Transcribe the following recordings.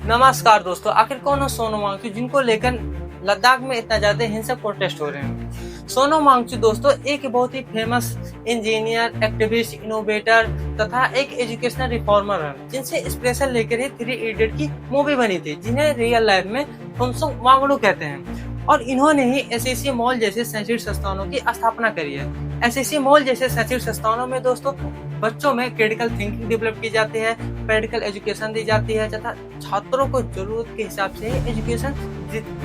नमस्कार दोस्तों, आखिर कौन है सोनम वांगचुक जिनको लेकर लद्दाख में इतना ज्यादा हिंसक प्रोटेस्ट हो रहे हैं। सोनम वांगचुक दोस्तों एक बहुत ही फेमस इंजीनियर, एक्टिविस्ट, इनोवेटर तथा एक एजुकेशनल रिफॉर्मर है, जिनसे इंस्पिरेशन लेकर ही 3 इडियट की मूवी बनी थी, जिन्हें रियल लाइफ में फुनसुक वांगडू कहते हैं। और इन्होंने ही एसएससी मॉल जैसे शैक्षिक संस्थानों की स्थापना करी है। एसएससी मॉल जैसे शैक्षिक संस्थानों में दोस्तों बच्चों में क्रिटिकल थिंकिंग डेवलप की जाती है, प्रैक्टिकल एजुकेशन दी जाती है तथा छात्रों को जरूरत के हिसाब से एजुकेशन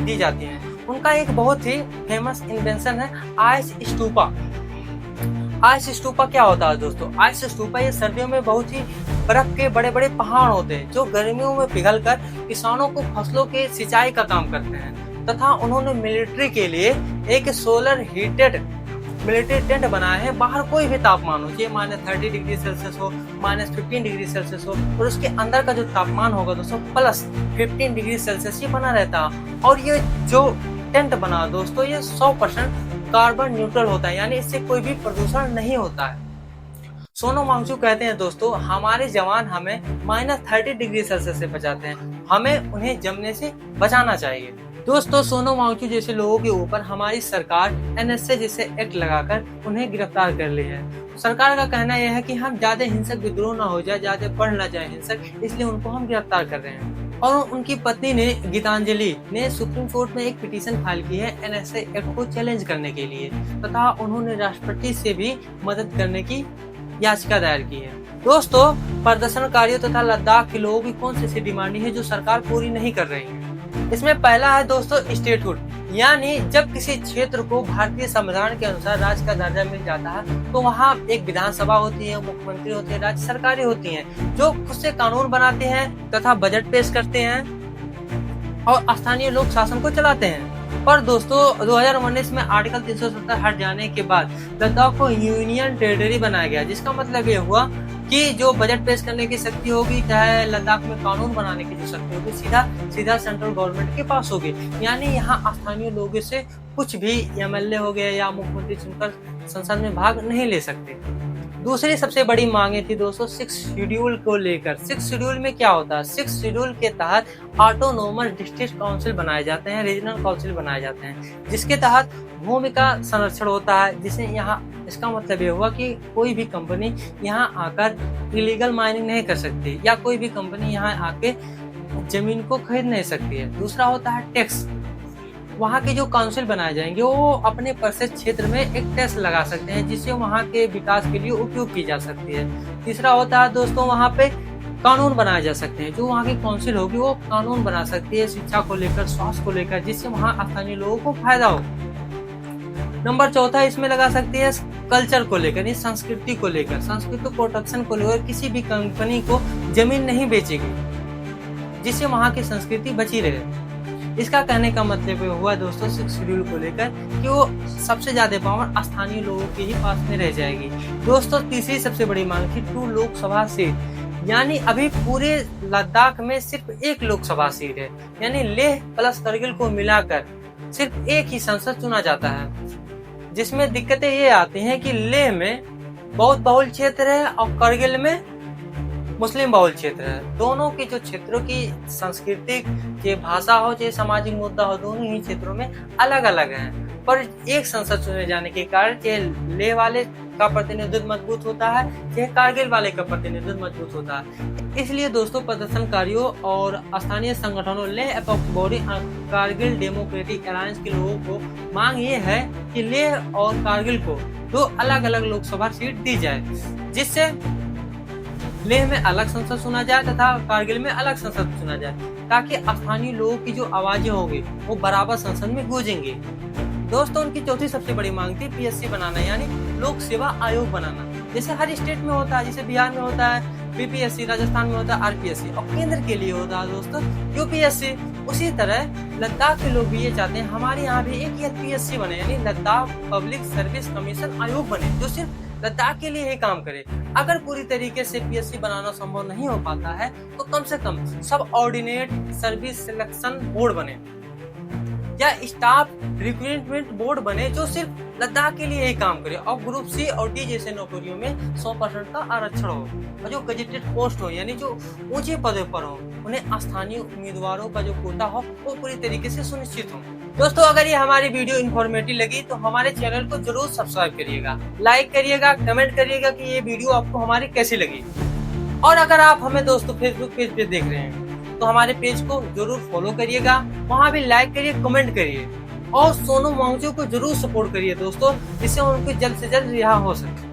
दी जाती है। उनका एक बहुत ही फेमस इन्वेंशन है आइस स्तूपा। आइस स्तूपा क्या होता है दोस्तों? आइस स्तूपा ये सर्दियों में बहुत ही बर्फ के बड़े बड़े पहाड़ होते हैं, जो गर्मियों में पिघल कर किसानों को फसलों के सिंचाई का काम करते हैं। तथा उन्होंने मिलिट्री के लिए एक सोलर हीटेड मिलिट्री टेंट बनाया है। बाहर कोई भी तापमान हो, चाहे -30 डिग्री सेल्सियस हो, -15 डिग्री सेल्सियस हो, और उसके अंदर का जो तापमान होगा दोस्तों +15 डिग्री सेल्सियस ये बना रहता है। और ये जो टेंट बना दोस्तों ये 100% कार्बन न्यूट्रल होता है, यानी इससे कोई भी प्रदूषण नहीं होता है। सोनम वांगचुक कहते हैं दोस्तों, हमारे जवान हमें -30 डिग्री सेल्सियस से बचाते हैं, हमें उन्हें जमने से बचाना चाहिए। दोस्तों सोनम वांगचुक जैसे लोगों के ऊपर हमारी सरकार एनएसए जैसे एक्ट लगाकर उन्हें गिरफ्तार कर ली है। सरकार का कहना यह है कि हम ज्यादा हिंसक विद्रोह ना हो जाए, ज्यादा बढ़ ना जाए हिंसक, इसलिए उनको हम गिरफ्तार कर रहे हैं। और उनकी पत्नी ने गीतांजलि ने सुप्रीम कोर्ट में एक पिटीशन फाइल की है एनएसए एक्ट को चैलेंज करने के लिए, तथा उन्होंने राष्ट्रपति से भी मदद करने की याचिका दायर की है। दोस्तों प्रदर्शनकारियों तथा लद्दाख के लोगों की कौन सी डिमांड है जो सरकार पूरी नहीं कर रही है? इसमें पहला है दोस्तों स्टेटहुड, यानी जब किसी क्षेत्र को भारतीय संविधान के अनुसार राज्य का दर्जा मिल जाता है तो वहाँ एक विधानसभा होती है, मुख्यमंत्री होते हैं, राज्य सरकारें होती हैं, जो खुद से कानून बनाते हैं तथा बजट पेश करते हैं और स्थानीय लोक शासन को चलाते हैं। पर दोस्तों 2019 में आर्टिकल 370 हट जाने के बाद लद्दाख को यूनियन टेरिटरी बनाया गया, जिसका मतलब ये हुआ कि जो बजट पेश करने की शक्ति होगी, चाहे लद्दाख में कानून बनाने की जो शक्ति होगी, सीधा सेंट्रल गवर्नमेंट के पास होगी। यानी यहाँ स्थानीय लोगों से कुछ भी एमएलए हो गया या मुख्यमंत्री चुनकर संसद में भाग नहीं ले सकते। दूसरी सबसे बड़ी मांगे थी दोस्तों 6 शेड्यूल को लेकर। 6 शेड्यूल में क्या होता है? 6 शेड्यूल के तहत ऑटोनोमस डिस्ट्रिक्ट काउंसिल बनाए जाते हैं, रीजनल काउंसिल बनाए जाते हैं, जिसके तहत भूमि का संरक्षण होता है। जिसे यहाँ इसका मतलब ये हुआ कि कोई भी कंपनी यहाँ आकर इलीगल माइनिंग नहीं कर सकती, या कोई भी कंपनी यहाँ आके जमीन को खरीद नहीं सकती है। दूसरा होता है टैक्स। वहाँ के जो काउंसिल बनाए जाएंगे वो अपने परिषद क्षेत्र में एक टैक्स लगा सकते हैं, जिससे वहाँ के विकास के लिए उपयोग की जा सकती है। तीसरा होता है दोस्तों वहाँ पे कानून बनाए जा सकते हैं, जो वहाँ की काउंसिल होगी वो कानून बना सकती है शिक्षा को लेकर, स्वास्थ्य को लेकर, जिससे वहाँ स्थानीय लोगों को फायदा हो। नंबर चौथा इसमें लगा सकती है कल्चर को लेकर, संस्कृति को लेकर, संस्कृति प्रोटेक्शन को लेकर। किसी भी कंपनी को जमीन नहीं बेचेगी, जिससे वहाँ की संस्कृति बची रहे। इसका कहने का मतलब हुआ दोस्तों 6 शेड्यूल को लेकर कि वो सबसे ज्यादा पावर स्थानीय लोगों के ही पास में रह जाएगी। दोस्तों तीसरी सबसे बड़ी मांग थी 2 लोकसभा सीट, यानी अभी पूरे लद्दाख में सिर्फ 1 लोकसभा सीट है, यानी लेह प्लस करगिल को मिलाकर सिर्फ 1 ही संसद चुना जाता है। जिसमें दिक्कतें ये आती हैं कि लेह में बौद्ध बहुल क्षेत्र है और करगिल में मुस्लिम बहुल क्षेत्र है। दोनों के जो क्षेत्रों की सांस्कृतिक, चाहे भाषा हो, चाहे सामाजिक मुद्दा हो, दोनों ही क्षेत्रों में अलग अलग हैं। पर एक संसद चुने जाने के कारण चाहे लेह वाले का प्रतिनिधित्व मजबूत होता है, चाहे कारगिल वाले का प्रतिनिधित्व मजबूत होता है। इसलिए दोस्तों प्रदर्शनकारियों और स्थानीय संगठनों Leh epochs body Kargil democratic alliance के लोगों को मांग ये है कि लेह और कारगिल को 2 अलग अलग लोकसभा सीट दी जाए, जिससे लेह में अलग संसद चुना जाए तथा कारगिल में अलग संसद चुना जाए, ताकि स्थानीय लोगों की जो आवाजें होंगी वो बराबर संसद में गूंजेंगी। दोस्तों उनकी चौथी सबसे बड़ी मांग थी पीएससी बनाना, यानी लोक सेवा आयोग बनाना। जैसे हर स्टेट में होता है, जैसे बिहार में होता है बीपीएससी, राजस्थान में होता है आरपीएससी, और केंद्र के लिए होता है दोस्तों यूपीएससी। उसी तरह लद्दाख के लोग भी ये चाहते हैं हमारे यहाँ भी एक पीएससी बने, यानी लद्दाख पब्लिक सर्विस कमीशन आयोग बने, जो सिर्फ लद्दाख के लिए ही काम करे। अगर पूरी तरीके से पीएससी बनाना संभव नहीं हो पाता है तो कम से कम सब ऑर्डिनेट सर्विस सिलेक्शन बोर्ड बने, या स्टाफ रिक्रूटमेंट बोर्ड बने जो सिर्फ लद्दाख के लिए ही काम करे और ग्रुप सी और डी जैसे नौकरियों में 100% का आरक्षण हो और जो गजेटेड पोस्ट हो यानी जो ऊंचे पदों पर हो उन्हें स्थानीय उम्मीदवारों का जो कोटा हो वो पूरी तरीके से सुनिश्चित हो। दोस्तों अगर ये हमारी वीडियो इन्फॉर्मेटिव लगी तो हमारे चैनल को जरूर सब्सक्राइब करिएगा, लाइक करिएगा, कमेंट करिएगा कि ये वीडियो आपको हमारी कैसी लगी। और अगर आप हमें दोस्तों फेसबुक पेज पे देख रहे हैं तो हमारे पेज को जरूर फॉलो करिएगा, वहाँ भी लाइक करिए, कमेंट करिए और सोनम वांगचुक को जरूर सपोर्ट करिए दोस्तों, जिससे उनको जल्द से जल्द रिहा हो सके।